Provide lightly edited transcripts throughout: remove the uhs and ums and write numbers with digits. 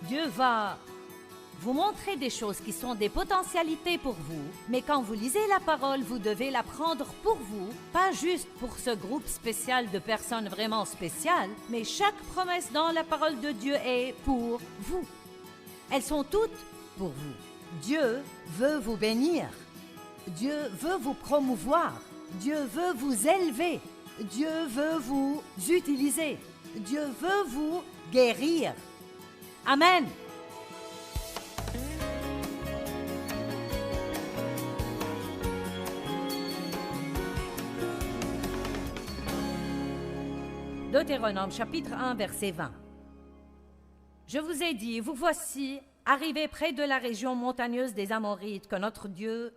Dieu va vous montrer des choses qui sont des potentialités pour vous, mais quand vous lisez la parole, vous devez la prendre pour vous, pas juste pour ce groupe spécial de personnes vraiment spéciales, mais chaque promesse dans la parole de Dieu est pour vous. Elles sont toutes pour vous. Dieu veut vous bénir. Dieu veut vous promouvoir. Dieu veut vous élever. Dieu veut vous utiliser. Dieu veut vous guérir. Amen. Deutéronome chapitre 1 verset 20. Je vous ai dit, vous voici arrivés près de la région montagneuse des Amorites que notre Dieu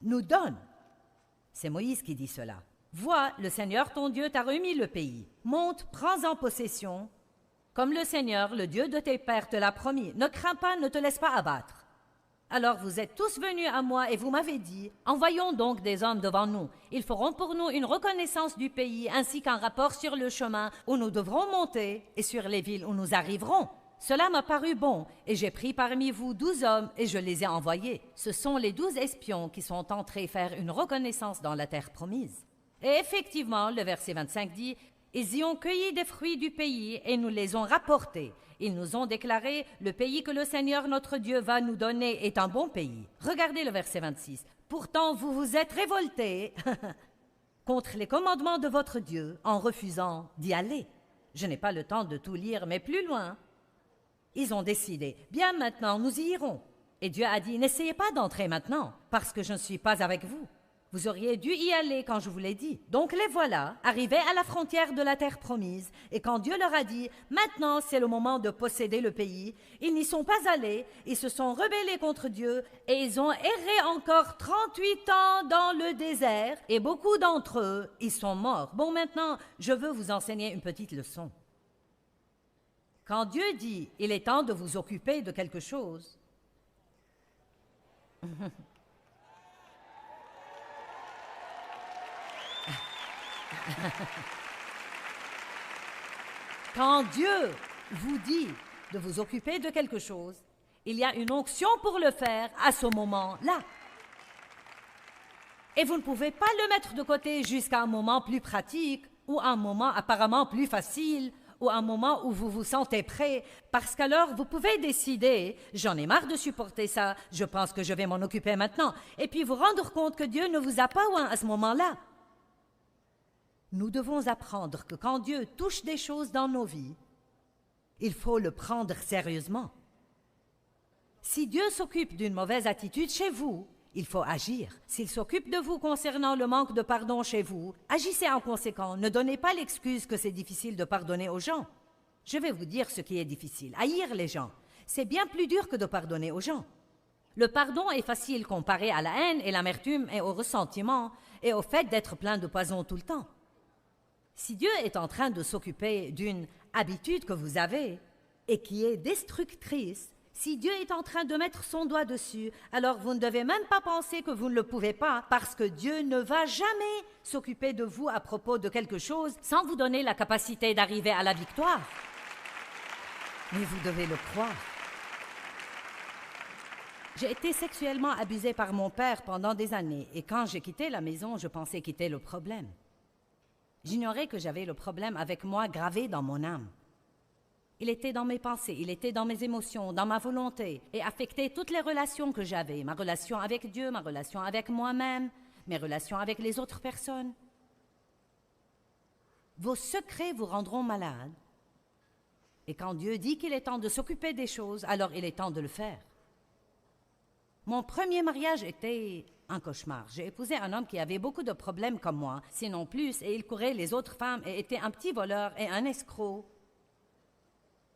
nous donne. C'est Moïse qui dit cela. Vois, le Seigneur ton Dieu t'a remis le pays. Monte, prends-en possession, comme le Seigneur, le Dieu de tes pères, te l'a promis. Ne crains pas, ne te laisse pas abattre. Alors vous êtes tous venus à moi et vous m'avez dit, envoyons donc des hommes devant nous. Ils feront pour nous une reconnaissance du pays ainsi qu'un rapport sur le chemin où nous devrons monter et sur les villes où nous arriverons. Cela m'a paru bon et j'ai pris parmi vous 12 hommes et je les ai envoyés. Ce sont les 12 espions qui sont entrés faire une reconnaissance dans la terre promise. Et effectivement, le verset 25 dit, ils y ont cueilli des fruits du pays et nous les ont rapportés. Ils nous ont déclaré, le pays que le Seigneur notre Dieu va nous donner est un bon pays. Regardez le verset 26. Pourtant, vous vous êtes révoltés contre les commandements de votre Dieu en refusant d'y aller. Je n'ai pas le temps de tout lire, mais plus loin. Ils ont décidé, bien maintenant, nous y irons. Et Dieu a dit, n'essayez pas d'entrer maintenant, parce que je ne suis pas avec vous. Vous auriez dû y aller quand je vous l'ai dit. Donc les voilà, arrivés à la frontière de la terre promise, et quand Dieu leur a dit, maintenant c'est le moment de posséder le pays, ils n'y sont pas allés, ils se sont rebellés contre Dieu, et ils ont erré encore 38 ans dans le désert, et beaucoup d'entre eux, ils sont morts. Bon, maintenant, je veux vous enseigner une petite leçon. Quand Dieu dit, il est temps de vous occuper de quelque chose, quand Dieu vous dit de vous occuper de quelque chose, il y a une onction pour le faire à ce moment-là. Et vous ne pouvez pas le mettre de côté jusqu'à un moment plus pratique ou un moment apparemment plus facile ou un moment où vous vous sentez prêt, parce qu'alors vous pouvez décider, j'en ai marre de supporter ça, je pense que je vais m'en occuper maintenant, et puis vous rendre compte que Dieu ne vous a pas oint à ce moment-là. Nous devons apprendre que quand Dieu touche des choses dans nos vies, il faut le prendre sérieusement. Si Dieu s'occupe d'une mauvaise attitude chez vous, il faut agir. S'il s'occupe de vous concernant le manque de pardon chez vous, agissez en conséquent. Ne donnez pas l'excuse que c'est difficile de pardonner aux gens. Je vais vous dire ce qui est difficile. Haïr les gens, c'est bien plus dur que de pardonner aux gens. Le pardon est facile comparé à la haine et l'amertume et au ressentiment et au fait d'être plein de poison tout le temps. Si Dieu est en train de s'occuper d'une habitude que vous avez et qui est destructrice, si Dieu est en train de mettre son doigt dessus, alors vous ne devez même pas penser que vous ne le pouvez pas, parce que Dieu ne va jamais s'occuper de vous à propos de quelque chose sans vous donner la capacité d'arriver à la victoire. Mais vous devez le croire. J'ai été sexuellement abusée par mon père pendant des années, et quand j'ai quitté la maison, je pensais quitter le problème. J'ignorais que j'avais le problème avec moi gravé dans mon âme. Il était dans mes pensées, il était dans mes émotions, dans ma volonté, et affectait toutes les relations que j'avais, ma relation avec Dieu, ma relation avec moi-même, mes relations avec les autres personnes. Vos secrets vous rendront malade. Et quand Dieu dit qu'il est temps de s'occuper des choses, alors il est temps de le faire. Mon premier mariage était un cauchemar. J'ai épousé un homme qui avait beaucoup de problèmes comme moi, sinon plus, et il courait les autres femmes et était un petit voleur et un escroc.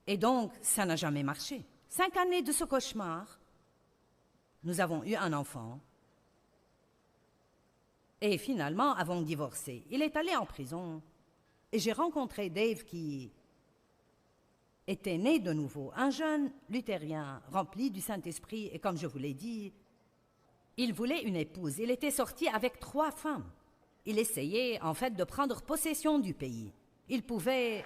Et donc, ça n'a jamais marché. 5 années de ce cauchemar, nous avons eu un enfant. Et finalement, avons divorcé. Il est allé en prison. Et j'ai rencontré Dave qui était né de nouveau, un jeune luthérien rempli du Saint-Esprit. Et comme je vous l'ai dit, il voulait une épouse. Il était sorti avec 3 femmes. Il essayait, en fait, de prendre possession du pays. Il pouvait...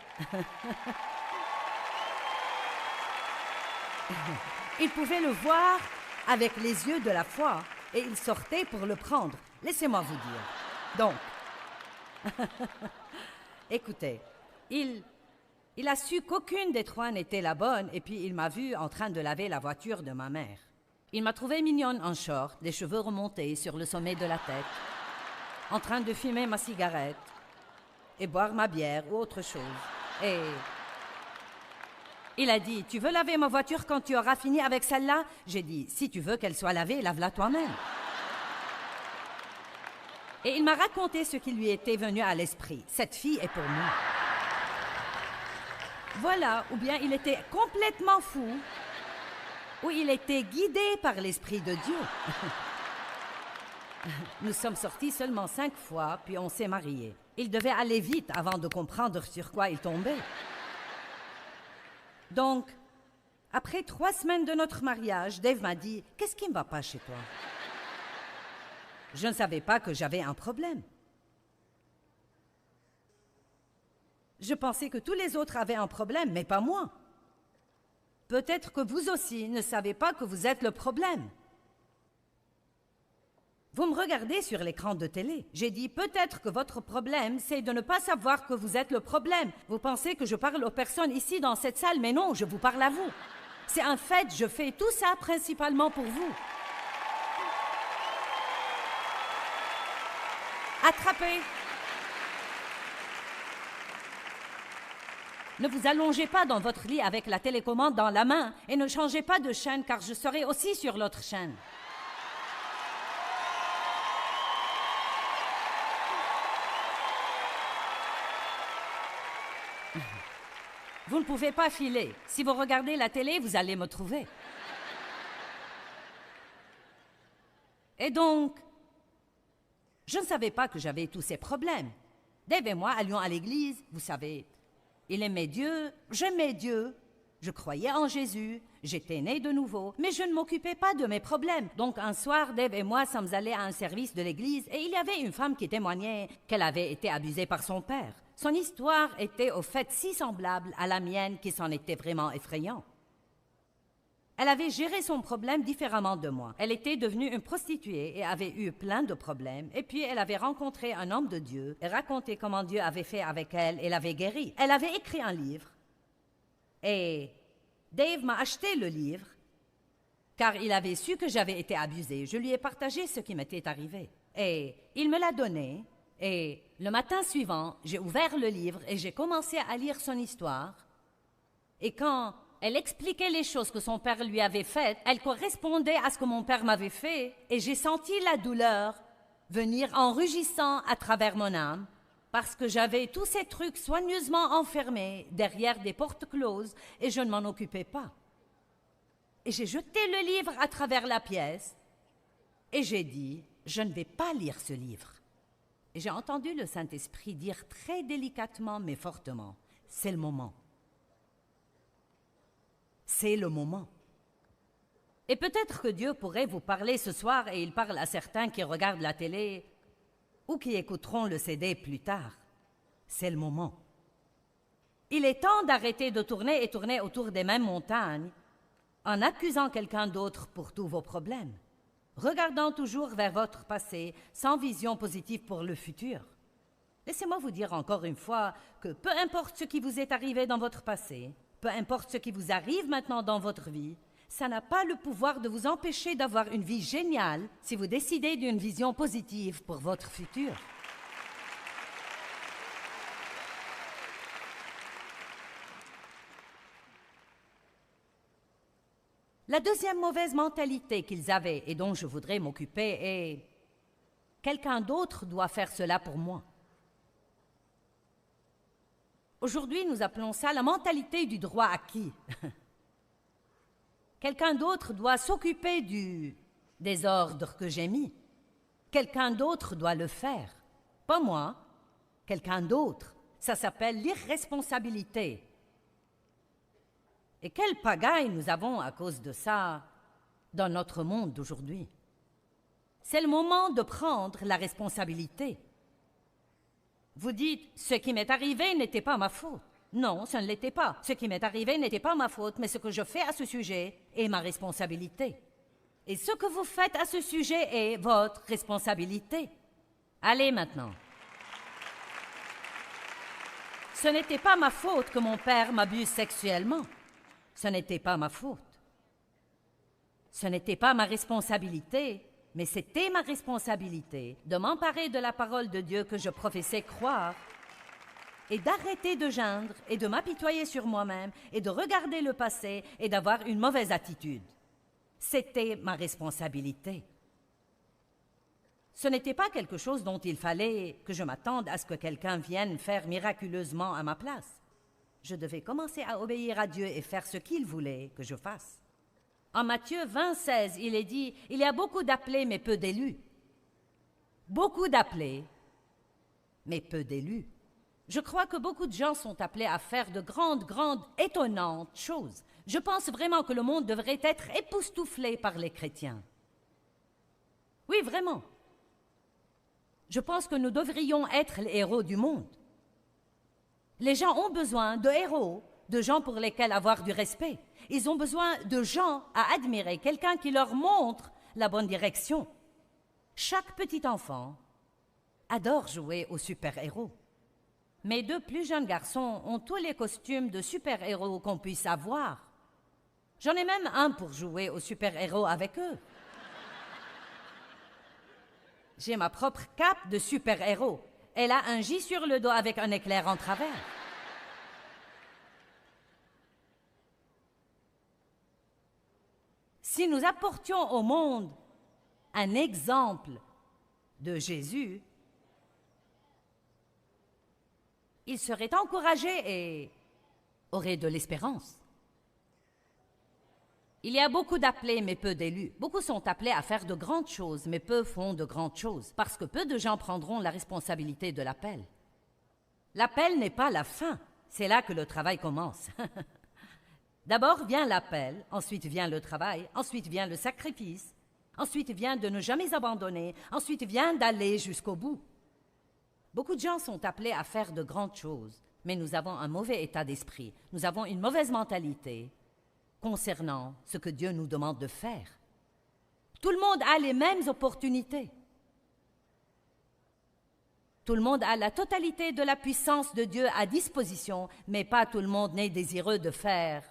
Il pouvait le voir avec les yeux de la foi et il sortait pour le prendre. Laissez-moi vous dire. Donc, écoutez, il a su qu'aucune des trois n'était la bonne et puis il m'a vu en train de laver la voiture de ma mère. Il m'a trouvée mignonne en short, les cheveux remontés sur le sommet de la tête, en train de fumer ma cigarette et boire ma bière ou autre chose. Et il a dit, tu veux laver ma voiture quand tu auras fini avec celle-là? J'ai dit, si tu veux qu'elle soit lavée, lave-la toi-même. Et il m'a raconté ce qui lui était venu à l'esprit. Cette fille est pour moi. Voilà, ou bien il était complètement fou, ou il était guidé par l'Esprit de Dieu. Nous sommes sortis seulement 5 fois, puis on s'est mariés. Il devait aller vite avant de comprendre sur quoi il tombait. Donc, après 3 semaines de notre mariage, Dave m'a dit, « Qu'est-ce qui ne va pas chez toi? » Je ne savais pas que j'avais un problème. Je pensais que tous les autres avaient un problème, mais pas moi. Peut-être que vous aussi ne savez pas que vous êtes le problème. Vous me regardez sur l'écran de télé. J'ai dit, peut-être que votre problème, c'est de ne pas savoir que vous êtes le problème. Vous pensez que je parle aux personnes ici dans cette salle, mais non, je vous parle à vous. C'est un fait, je fais tout ça principalement pour vous. Attrapez! Ne vous allongez pas dans votre lit avec la télécommande dans la main et ne changez pas de chaîne car je serai aussi sur l'autre chaîne. Vous ne pouvez pas filer. Si vous regardez la télé, vous allez me trouver. Et donc, je ne savais pas que j'avais tous ces problèmes. Dave et moi allions à l'église, vous savez. Il aimait Dieu, j'aimais Dieu. Je croyais en Jésus, j'étais née de nouveau, mais je ne m'occupais pas de mes problèmes. Donc un soir, Dave et moi sommes allés à un service de l'église et il y avait une femme qui témoignait qu'elle avait été abusée par son père. Son histoire était au fait si semblable à la mienne qu'il s'en était vraiment effrayant. Elle avait géré son problème différemment de moi. Elle était devenue une prostituée et avait eu plein de problèmes. Et puis elle avait rencontré un homme de Dieu et raconté comment Dieu avait fait avec elle et l'avait guérie. Elle avait écrit un livre. Et Dave m'a acheté le livre car il avait su que j'avais été abusée. Je lui ai partagé ce qui m'était arrivé. Et il me l'a donné. Et le matin suivant, j'ai ouvert le livre et j'ai commencé à lire son histoire. Et quand elle expliquait les choses que son père lui avait faites, elle correspondait à ce que mon père m'avait fait. Et j'ai senti la douleur venir en rugissant à travers mon âme parce que j'avais tous ces trucs soigneusement enfermés derrière des portes closes et je ne m'en occupais pas. Et j'ai jeté le livre à travers la pièce et j'ai dit, je ne vais pas lire ce livre. Et j'ai entendu le Saint-Esprit dire très délicatement mais fortement, c'est le moment. C'est le moment. Et peut-être que Dieu pourrait vous parler ce soir et il parle à certains qui regardent la télé ou qui écouteront le CD plus tard. C'est le moment. Il est temps d'arrêter de tourner et tourner autour des mêmes montagnes en accusant quelqu'un d'autre pour tous vos problèmes, regardant toujours vers votre passé sans vision positive pour le futur. Laissez-moi vous dire encore une fois que peu importe ce qui vous est arrivé dans votre passé, peu importe ce qui vous arrive maintenant dans votre vie, ça n'a pas le pouvoir de vous empêcher d'avoir une vie géniale si vous décidez d'une vision positive pour votre futur. La deuxième mauvaise mentalité qu'ils avaient et dont je voudrais m'occuper est « quelqu'un d'autre doit faire cela pour moi ». Aujourd'hui, nous appelons ça la mentalité du droit acquis. Quelqu'un d'autre doit s'occuper du désordre que j'ai mis. Quelqu'un d'autre doit le faire. Pas moi, quelqu'un d'autre. Ça s'appelle l'irresponsabilité. Et quelle pagaille nous avons à cause de ça dans notre monde d'aujourd'hui. C'est le moment de prendre la responsabilité. Vous dites, ce qui m'est arrivé n'était pas ma faute. Non, ce ne l'était pas. Ce qui m'est arrivé n'était pas ma faute, mais ce que je fais à ce sujet est ma responsabilité. Et ce que vous faites à ce sujet est votre responsabilité. Allez maintenant. Ce n'était pas ma faute que mon père m'abuse sexuellement. Ce n'était pas ma faute. Ce n'était pas ma responsabilité, mais c'était ma responsabilité de m'emparer de la parole de Dieu que je professais croire et d'arrêter de geindre et de m'apitoyer sur moi-même et de regarder le passé et d'avoir une mauvaise attitude. C'était ma responsabilité. Ce n'était pas quelque chose dont il fallait que je m'attende à ce que quelqu'un vienne faire miraculeusement à ma place. Je devais commencer à obéir à Dieu et faire ce qu'il voulait que je fasse. En Matthieu 20:16, il est dit « Il y a beaucoup d'appelés, mais peu d'élus. » Beaucoup d'appelés, mais peu d'élus. Je crois que beaucoup de gens sont appelés à faire de grandes, étonnantes choses. Je pense vraiment que le monde devrait être époustouflé par les chrétiens. Oui, vraiment. Je pense que nous devrions être les héros du monde. Les gens ont besoin de héros, de gens pour lesquels avoir du respect. Ils ont besoin de gens à admirer, quelqu'un qui leur montre la bonne direction. Chaque petit enfant adore jouer aux super-héros. Mes deux plus jeunes garçons ont tous les costumes de super-héros qu'on puisse avoir. J'en ai même un pour jouer aux super-héros avec eux. J'ai ma propre cape de super-héros. Elle a un J sur le dos avec un éclair en travers. Si nous apportions au monde un exemple de Jésus, il serait encouragé et aurait de l'espérance. Il y a beaucoup d'appelés, mais peu d'élus. Beaucoup sont appelés à faire de grandes choses, mais peu font de grandes choses, parce que peu de gens prendront la responsabilité de l'appel. L'appel n'est pas la fin, c'est là que le travail commence. D'abord vient l'appel, ensuite vient le travail, ensuite vient le sacrifice, ensuite vient de ne jamais abandonner, ensuite vient d'aller jusqu'au bout. Beaucoup de gens sont appelés à faire de grandes choses, mais nous avons un mauvais état d'esprit, nous avons une mauvaise mentalité concernant ce que Dieu nous demande de faire. Tout le monde a les mêmes opportunités. Tout le monde a la totalité de la puissance de Dieu à disposition, mais pas tout le monde n'est désireux de faire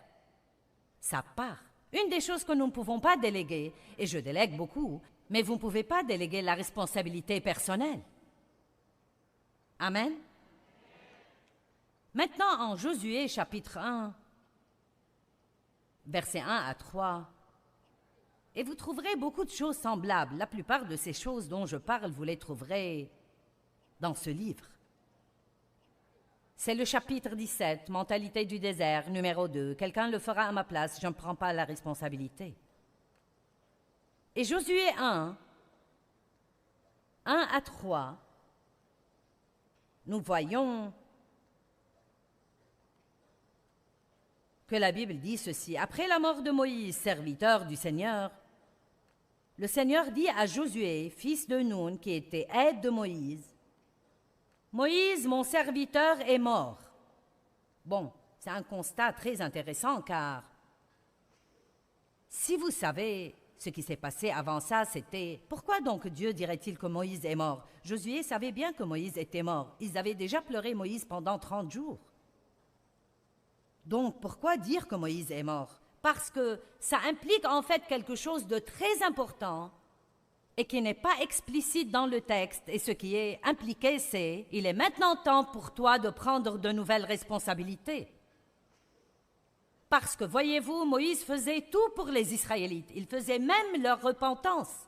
sa part. Une des choses que nous ne pouvons pas déléguer, et je délègue beaucoup, mais vous ne pouvez pas déléguer la responsabilité personnelle. Amen. Maintenant, en Josué, chapitre 1, versets 1 à 3, et vous trouverez beaucoup de choses semblables. La plupart de ces choses dont je parle, vous les trouverez dans ce livre. C'est le chapitre 17, Mentalité du désert, numéro 2. Quelqu'un le fera à ma place, je ne prends pas la responsabilité. Et Josué 1 à 3, nous voyons que la Bible dit ceci. Après la mort de Moïse, serviteur du Seigneur, le Seigneur dit à Josué, fils de Nun, qui était aide de Moïse, « Moïse, mon serviteur, est mort. » Bon, c'est un constat très intéressant car si vous savez ce qui s'est passé avant ça, c'était « Pourquoi donc Dieu dirait-il que Moïse est mort ?» Josué savait bien que Moïse était mort. Ils avaient déjà pleuré Moïse pendant 30 jours. Donc, pourquoi dire que Moïse est mort? Parce que ça implique en fait quelque chose de très important et qui n'est pas explicite dans le texte. Et ce qui est impliqué, c'est « Il est maintenant temps pour toi de prendre de nouvelles responsabilités. » Parce que, voyez-vous, Moïse faisait tout pour les Israélites. Il faisait même leur repentance.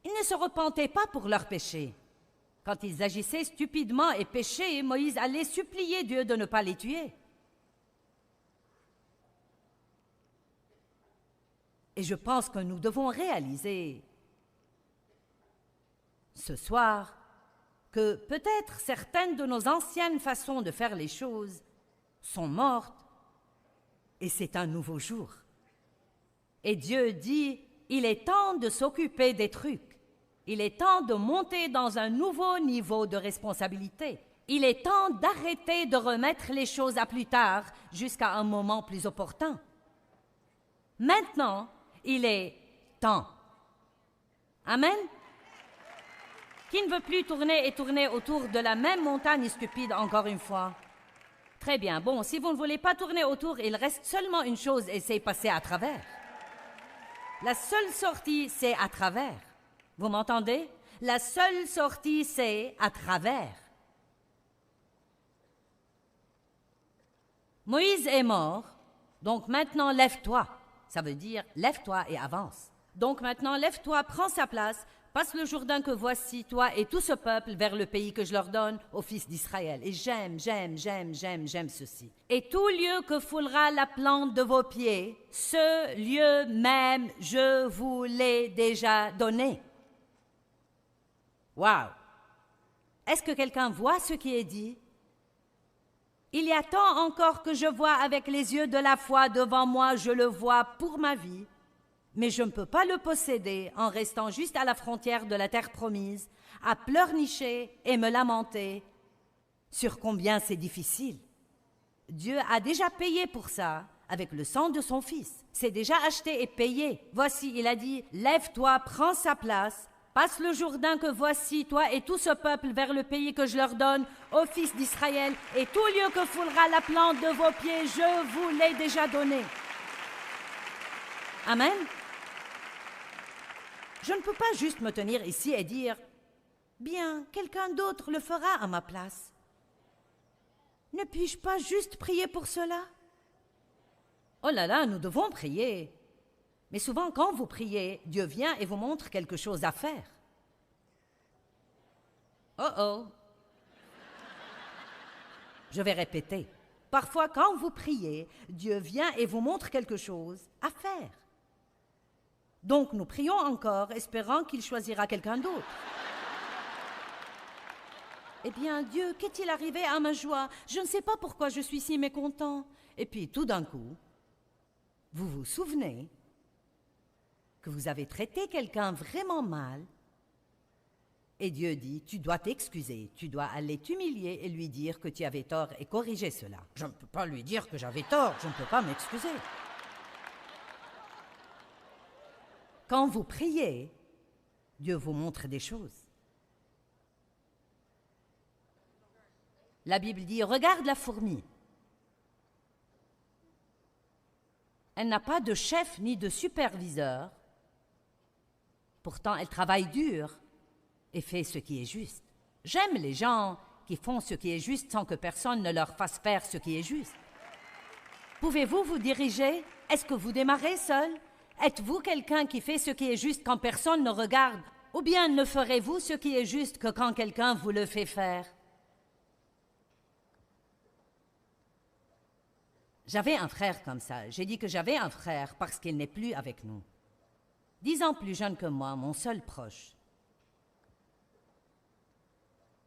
Ils ne se repentaient pas pour leurs péchés. Quand ils agissaient stupidement et péchaient, Moïse allait supplier Dieu de ne pas les tuer. Et je pense que nous devons réaliser ce soir que peut-être certaines de nos anciennes façons de faire les choses sont mortes et c'est un nouveau jour. Et Dieu dit, il est temps de s'occuper des trucs. Il est temps de monter dans un nouveau niveau de responsabilité. Il est temps d'arrêter de remettre les choses à plus tard jusqu'à un moment plus opportun. Maintenant, il est temps. Amen. Qui ne veut plus tourner et tourner autour de la même montagne stupide encore une fois? Très bien. Bon, si vous ne voulez pas tourner autour, il reste seulement une chose et c'est passer à travers. La seule sortie, c'est à travers. Vous m'entendez? La seule sortie, c'est à travers. Moïse est mort, donc maintenant lève-toi. Ça veut dire lève-toi et avance. Donc maintenant lève-toi, prends sa place, passe le Jourdain que voici, toi et tout ce peuple, vers le pays que je leur donne aux fils d'Israël. Et j'aime ceci. Et tout lieu que foulera la plante de vos pieds, ce lieu même, je vous l'ai déjà donné. Wow! Est-ce que quelqu'un voit ce qui est dit? Il y a tant encore que je vois avec les yeux de la foi devant moi, je le vois pour ma vie, mais je ne peux pas le posséder en restant juste à la frontière de la terre promise, à pleurnicher et me lamenter sur combien c'est difficile. Dieu a déjà payé pour ça avec le sang de son Fils. C'est déjà acheté et payé. Voici, il a dit, lève-toi, prends sa place, passe le Jourdain que voici, toi et tout ce peuple, vers le pays que je leur donne, aux fils d'Israël, et tout lieu que foulera la plante de vos pieds, je vous l'ai déjà donné. Amen. Je ne peux pas juste me tenir ici et dire, bien, quelqu'un d'autre le fera à ma place. Ne puis-je pas juste prier pour cela? Oh là là, nous devons prier. Mais souvent, quand vous priez, Dieu vient et vous montre quelque chose à faire. Oh oh. Je vais répéter. Parfois, quand vous priez, Dieu vient et vous montre quelque chose à faire. Donc, nous prions encore, espérant qu'il choisira quelqu'un d'autre. Eh bien, Dieu, qu'est-il arrivé à ma joie? Je ne sais pas pourquoi je suis si mécontent. Et puis, tout d'un coup, vous vous souvenez que vous avez traité quelqu'un vraiment mal, et Dieu dit, tu dois t'excuser, tu dois aller t'humilier et lui dire que tu avais tort et corriger cela. Je ne peux pas lui dire que j'avais tort, je ne peux pas m'excuser. Quand vous priez, Dieu vous montre des choses. La Bible dit, regarde la fourmi. Elle n'a pas de chef ni de superviseur. Pourtant, elle travaille dur et fait ce qui est juste. J'aime les gens qui font ce qui est juste sans que personne ne leur fasse faire ce qui est juste. Pouvez-vous vous diriger? Est-ce que vous démarrez seul? Êtes-vous quelqu'un qui fait ce qui est juste quand personne ne regarde? Ou bien ne ferez-vous ce qui est juste que quand quelqu'un vous le fait faire? J'avais un frère comme ça. J'ai dit que j'avais un frère parce qu'il n'est plus avec nous. 10 ans plus jeune que moi, mon seul proche.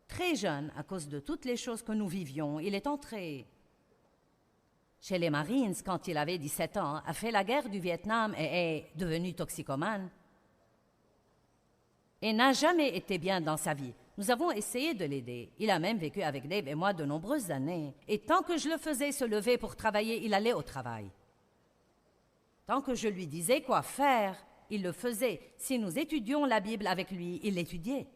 Très jeune, à cause de toutes les choses que nous vivions, il est entré chez les Marines quand il avait 17 ans, a fait la guerre du Vietnam et est devenu toxicomane. Et n'a jamais été bien dans sa vie. Nous avons essayé de l'aider. Il a même vécu avec Dave et moi de nombreuses années. Et tant que je le faisais se lever pour travailler, il allait au travail. Tant que je lui disais quoi faire, il le faisait. Si nous étudions la Bible avec lui, il l'étudiait.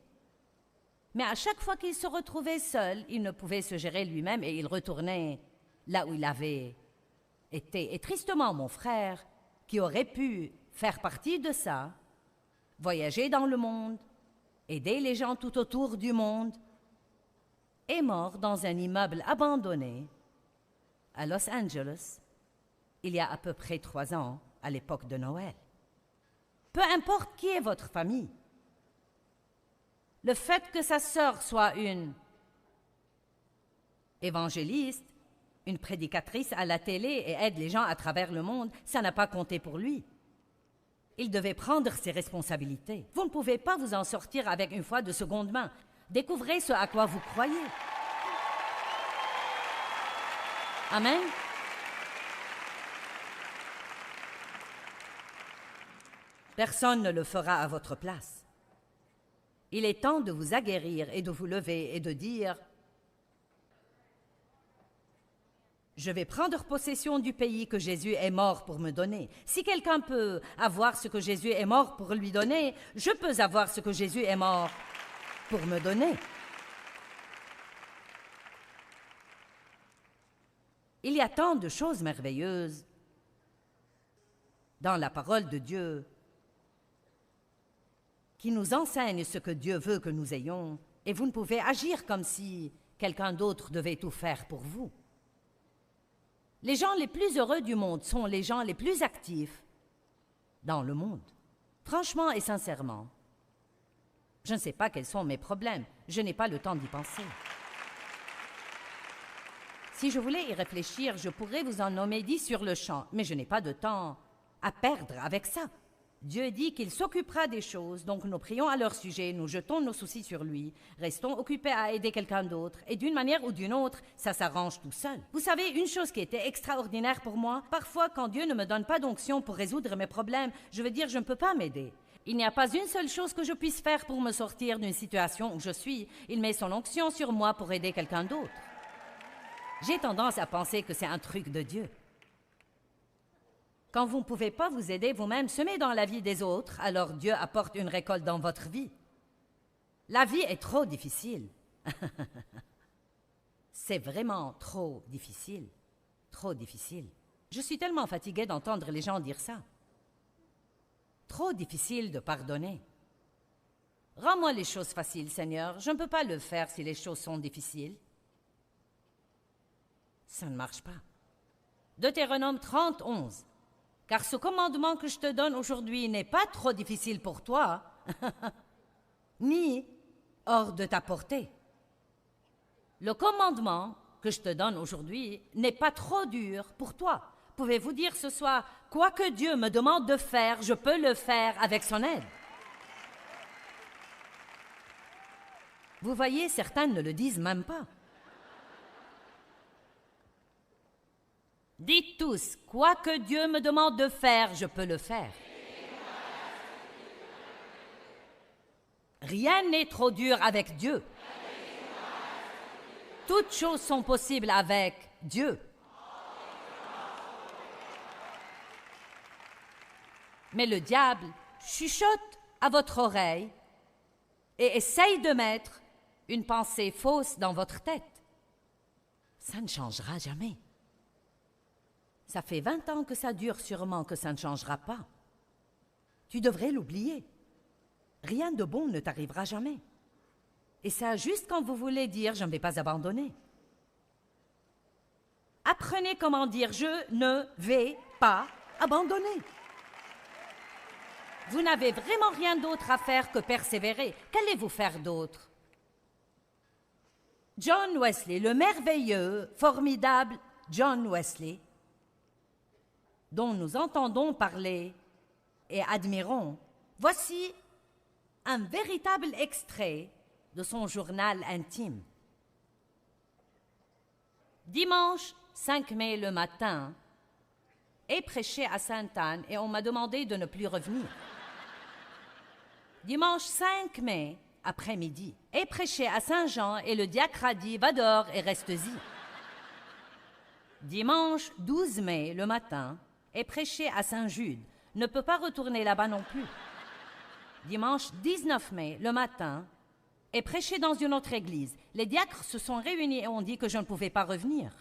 Mais à chaque fois qu'il se retrouvait seul, il ne pouvait se gérer lui-même et il retournait là où il avait été. Et tristement, mon frère, qui aurait pu faire partie de ça, voyager dans le monde, aider les gens tout autour du monde, est mort dans un immeuble abandonné à Los Angeles il y a à peu près 3 ans, à l'époque de Noël. Peu importe qui est votre famille, le fait que sa sœur soit une évangéliste, une prédicatrice à la télé et aide les gens à travers le monde, ça n'a pas compté pour lui. Il devait prendre ses responsabilités. Vous ne pouvez pas vous en sortir avec une foi de seconde main. Découvrez ce à quoi vous croyez. Amen. Personne ne le fera à votre place. Il est temps de vous aguerrir et de vous lever et de dire Je vais prendre possession du pays que Jésus est mort pour me donner. Si quelqu'un peut avoir ce que Jésus est mort pour lui donner, je peux avoir ce que Jésus est mort pour me donner. Il y a tant de choses merveilleuses dans la parole de Dieu qui nous enseignent ce que Dieu veut que nous ayons, et vous ne pouvez agir comme si quelqu'un d'autre devait tout faire pour vous. Les gens les plus heureux du monde sont les gens les plus actifs dans le monde. Franchement et sincèrement, je ne sais pas quels sont mes problèmes. Je n'ai pas le temps d'y penser. Si je voulais y réfléchir, je pourrais vous en nommer 10 sur le champ, mais je n'ai pas de temps à perdre avec ça. Dieu dit qu'il s'occupera des choses, donc nous prions à leur sujet, nous jetons nos soucis sur lui, restons occupés à aider quelqu'un d'autre, et d'une manière ou d'une autre, ça s'arrange tout seul. Vous savez, une chose qui était extraordinaire pour moi, parfois quand Dieu ne me donne pas d'onction pour résoudre mes problèmes, je veux dire je ne peux pas m'aider. Il n'y a pas une seule chose que je puisse faire pour me sortir d'une situation où je suis. Il met son onction sur moi pour aider quelqu'un d'autre. J'ai tendance à penser que c'est un truc de Dieu. Quand vous ne pouvez pas vous aider vous-même, semez dans la vie des autres, alors Dieu apporte une récolte dans votre vie. La vie est trop difficile. C'est vraiment trop difficile. Trop difficile. Je suis tellement fatiguée d'entendre les gens dire ça. Trop difficile de pardonner. Rends-moi les choses faciles, Seigneur. Je ne peux pas le faire si les choses sont difficiles. Ça ne marche pas. Deutéronome 30, 11. Car ce commandement que je te donne aujourd'hui n'est pas trop difficile pour toi, ni hors de ta portée. Le commandement que je te donne aujourd'hui n'est pas trop dur pour toi. Pouvez-vous dire ce soir, quoi que Dieu me demande de faire, je peux le faire avec son aide. Vous voyez, certains ne le disent même pas. Dites tous, quoi que Dieu me demande de faire, je peux le faire. Rien n'est trop dur avec Dieu. Toutes choses sont possibles avec Dieu. Mais le diable chuchote à votre oreille et essaye de mettre une pensée fausse dans votre tête. Ça ne changera jamais. Ça fait 20 ans que ça dure, sûrement que ça ne changera pas. Tu devrais l'oublier. Rien de bon ne t'arrivera jamais. Et ça, juste quand vous voulez dire « je ne vais pas abandonner ». Apprenez comment dire « je ne vais pas abandonner ». Vous n'avez vraiment rien d'autre à faire que persévérer. Qu'allez-vous faire d'autre? John Wesley, le merveilleux, formidable John Wesley, dont nous entendons parler et admirons, voici un véritable extrait de son journal intime. Dimanche 5 mai le matin, est prêché à Sainte-Anne et on m'a demandé de ne plus revenir. Dimanche 5 mai, après-midi, est prêché à Saint-Jean et le diacre a dit « Va dehors et reste-y ». Dimanche 12 mai, le matin, est prêché à Saint-Jude, ne peut pas retourner là-bas non plus. Dimanche 19 mai, le matin, est prêché dans une autre église. Les diacres se sont réunis et ont dit que je ne pouvais pas revenir.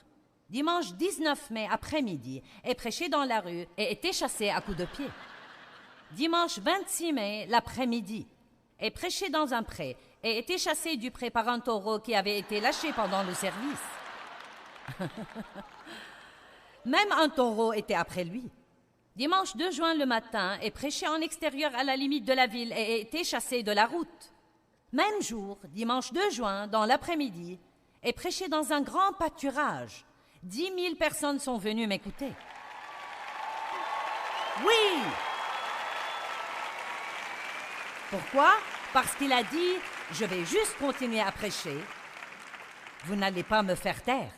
Dimanche 19 mai, après-midi, est prêché dans la rue et était chassé à coups de pied. Dimanche 26 mai, l'après-midi, est prêché dans un pré et était chassé du pré par un taureau qui avait été lâché pendant le service. Même un taureau était après lui. Dimanche 2 juin le matin, est prêché en extérieur à la limite de la ville et était chassé de la route. Même jour, dimanche 2 juin, dans l'après-midi, est prêché dans un grand pâturage. 10 000 personnes sont venues m'écouter. Oui! Pourquoi? Parce qu'il a dit, je vais juste continuer à prêcher. Vous n'allez pas me faire taire.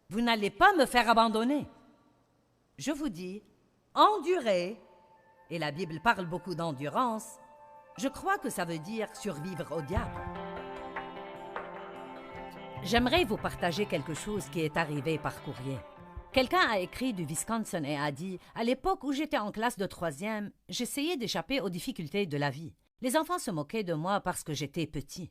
Vous n'allez pas me faire abandonner. Je vous dis, endurez, et la Bible parle beaucoup d'endurance, je crois que ça veut dire survivre au diable. J'aimerais vous partager quelque chose qui est arrivé par courrier. Quelqu'un a écrit du Wisconsin et a dit « À l'époque où j'étais en classe de 3e, j'essayais d'échapper aux difficultés de la vie. Les enfants se moquaient de moi parce que j'étais petit.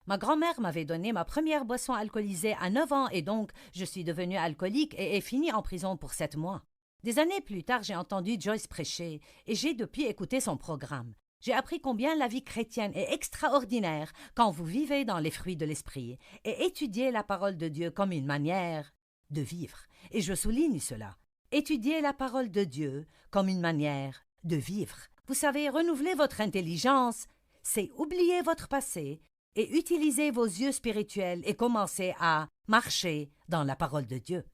Ma grand-mère m'avait donné ma première boisson alcoolisée à 9 ans et donc je suis devenue alcoolique et ai fini en prison pour 7 mois. Des années plus tard, j'ai entendu Joyce prêcher et j'ai depuis écouté son programme. J'ai appris combien la vie chrétienne est extraordinaire quand vous vivez dans les fruits de l'esprit et étudiez la parole de Dieu comme une manière de vivre. Et je souligne cela. Étudiez la parole de Dieu comme une manière de vivre. Vous savez, renouveler votre intelligence, c'est oublier votre passé et utiliser vos yeux spirituels et commencer à marcher dans la parole de Dieu.